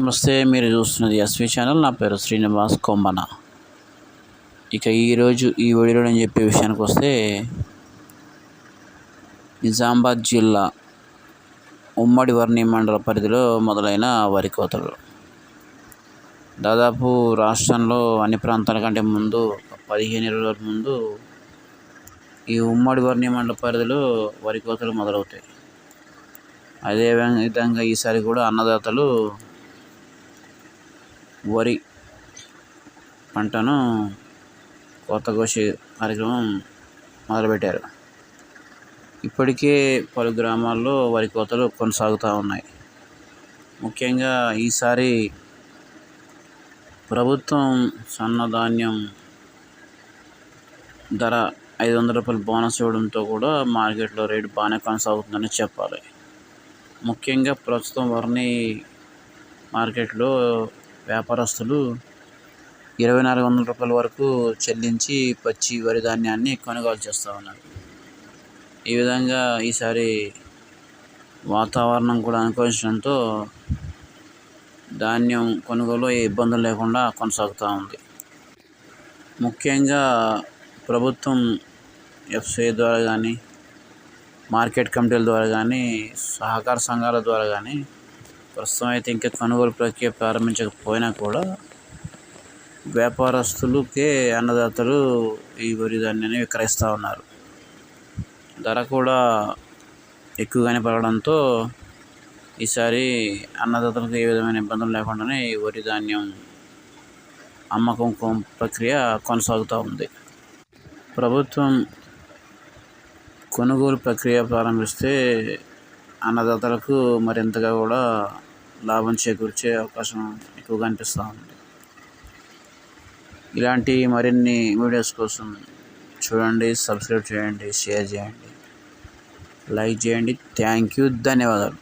నమస్తే, మీరు చూస్తున్నది ఎస్వి ఛానల్. నా పేరు శ్రీనివాస్ కొమ్మన. ఇక ఈరోజు ఈ వీడియోలో నేను చెప్పే విషయానికి వస్తే, నిజామాబాద్ జిల్లా ఉమ్మడి వర్ణి మండల పరిధిలో మొదలైన వరి కోతలు. దాదాపు రాష్ట్రంలో అన్ని ప్రాంతాల కంటే ముందు 15 రోజుల ముందు ఈ ఉమ్మడి వర్ణి మండల పరిధిలో వరి కోతలు మొదలవుతాయి. అదే విధంగా ఈసారి కూడా అన్నదాతలు వరి పంటను కోత కోసే కార్యక్రమం మొదలుపెట్టారు. ఇప్పటికే పలు గ్రామాల్లో వరి కోతలు కొనసాగుతూ ఉన్నాయి. ముఖ్యంగా ఈసారి ప్రభుత్వం సన్నధాన్యం ధర 500 రూపాయలు బోనస్ ఇవ్వడంతో కూడా మార్కెట్లో రేటు బాగానే కొనసాగుతుందని చెప్పాలి. ముఖ్యంగా ప్రస్తుతం వర్ణి మార్కెట్లో వ్యాపారస్తులు 2400 రూపాయల వరకు చెల్లించి పచ్చి వరి ధాన్యాన్ని కొనుగోలు చేస్తూ ఉన్నారు. ఈ విధంగా ఈసారి వాతావరణం కూడా అనుకూలించడంతో ధాన్యం కొనుగోలు ఇబ్బందులు లేకుండా కొనసాగుతూ ఉంది. ముఖ్యంగా ప్రభుత్వం ఎఫ్సిఐ ద్వారా కానీ, మార్కెట్ కమిటీల ద్వారా కానీ, సహకార సంఘాల ద్వారా కానీ ప్రస్తుతం అయితే ఇంకా కొనుగోలు ప్రక్రియ ప్రారంభించకపోయినా కూడా వ్యాపారస్తులకే అన్నదాతలు ఈ వరి ధాన్యాన్ని విక్రయిస్తూ ఉన్నారు. ధర కూడా ఎక్కువగానే పడడంతో ఈసారి అన్నదాతలకు ఏ విధమైన ఇబ్బందులు లేకుండానే ఈ వరి ధాన్యం అమ్మకం ప్రక్రియ కొనసాగుతూ ఉంది. ప్రభుత్వం కొనుగోలు ప్రక్రియ ప్రారంభిస్తే అన్నదాతలకు మరింతగా కూడా లాభం చేకూర్చే అవకాశం ఎక్కువగా అనిపిస్తూ ఉంది. ఇలాంటి మరిన్ని వీడియోస్ కోసం చూడండి, సబ్స్క్రైబ్ చేయండి, షేర్ చేయండి, లైక్ చేయండి. థ్యాంక్ యూ, ధన్యవాదాలు.